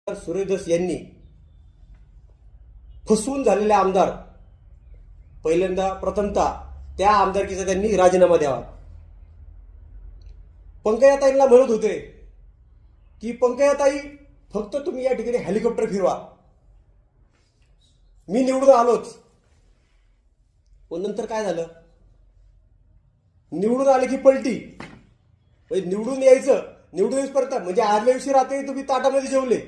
सुरेश धस यांनी फसवून झालेले आमदार पहिल्यांदा प्रथमतः त्या आमदारकीचा त्यांनी राजीनामा द्यावा. पंकजाताईंना म्हणत होते की पंकजाताई फक्त तुम्ही या ठिकाणी हेलिकॉप्टर फिरवा, मी निवडून आलोच. पण नंतर काय झालं? निवडून आले की पलटी. निवडून यायचं, निवडून येईपर्यंत म्हणजे आदल्या दिवशी रात्री तुम्ही ताटामध्ये जेवले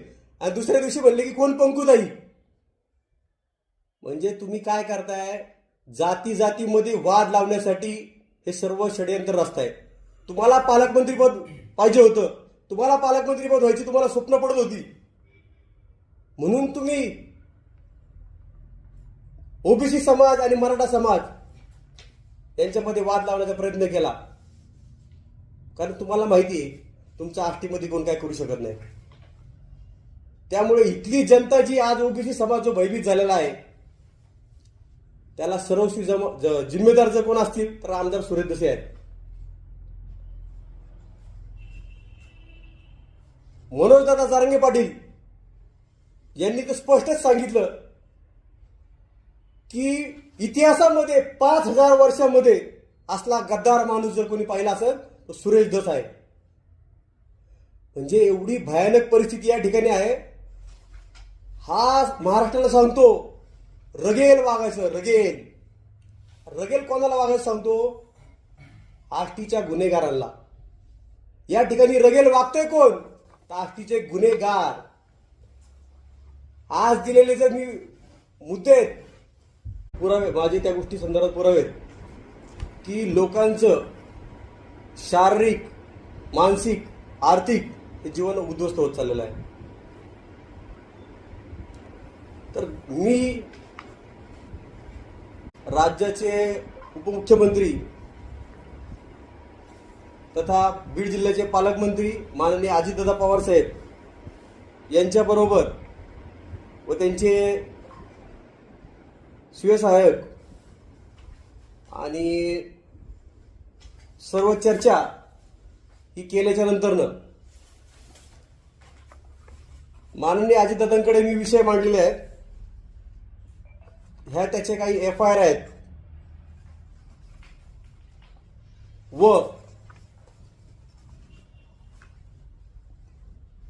आणि दुसऱ्या दिवशी म्हणले की कोण पंकुताई. म्हणजे तुम्ही काय करताय? जाती जातीमध्ये वाद लावण्यासाठी हे सर्व षडयंत्र रचताय. तुम्हाला पालकमंत्रीपद पाहिजे होतं, तुम्हाला पालकमंत्रीपद व्हायची तुम्हाला स्वप्न पडत होती, म्हणून तुम्ही ओबीसी समाज आणि मराठा समाज यांच्यामध्ये वाद लावण्याचा प्रयत्न केला. कारण तुम्हाला माहिती आहे तुमच्या आष्टीमध्ये कोण काय करू शकत नाही. त्यामुळे इथली जनता जी आज ओबीसी समाज जो भयभीत झालेला आहे त्याला सर्वस्वी जिम्मेदार जर कोण असतील तर आमदार सुरेश धस आहेत. मनोजदादा जारंगे पाटील यांनी तर स्पष्टच सांगितलं की इतिहासामध्ये 5000 वर्षांमध्ये असला गद्दार माणूस जर कोणी पाहिला असेल तर सुरेश धस आहे. म्हणजे एवढी भयानक परिस्थिती या ठिकाणी आहे. हा महाराष्ट्राला सांगतो रगेल वागायचं. रगेल रगेल कोणाला वागायचं सांगतो? आष्टीच्या गुन्हेगारांना. या ठिकाणी रगेल वागतोय कोण? तर आष्टीचे गुन्हेगार. आज दिलेले जर मी मुद्दे आहेत, पुरावे माझे त्या गोष्टी संदर्भात पुरावे की लोकांचं शारीरिक, मानसिक, आर्थिक हे जीवन उद्ध्वस्त होत चाललेलं आहे. तर मी राज्याचे उपमुख्यमंत्री तथा बीड जिल्ह्याचे पालकमंत्री माननीय अजितदादा पवार साहेब यांच्याबरोबर व त्यांचे शिवसहायक आणि सर्व चर्चा ही केल्याच्या नंतरनं माननीय अजितदादांकडे मी विषय मांडलेले आहेत. ह्या त्याचे काही FIR आहेत व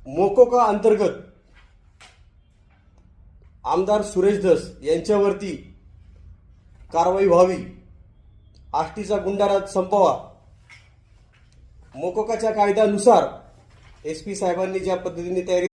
मोकोका अंतर्गत आमदार सुरेश धस यांच्यावरती कारवाई व्हावी, आष्टीचा गुंडाराज संपवा. मोकोकाच्या कायद्यानुसार SP साहेबांनी ज्या पद्धतीने तयारी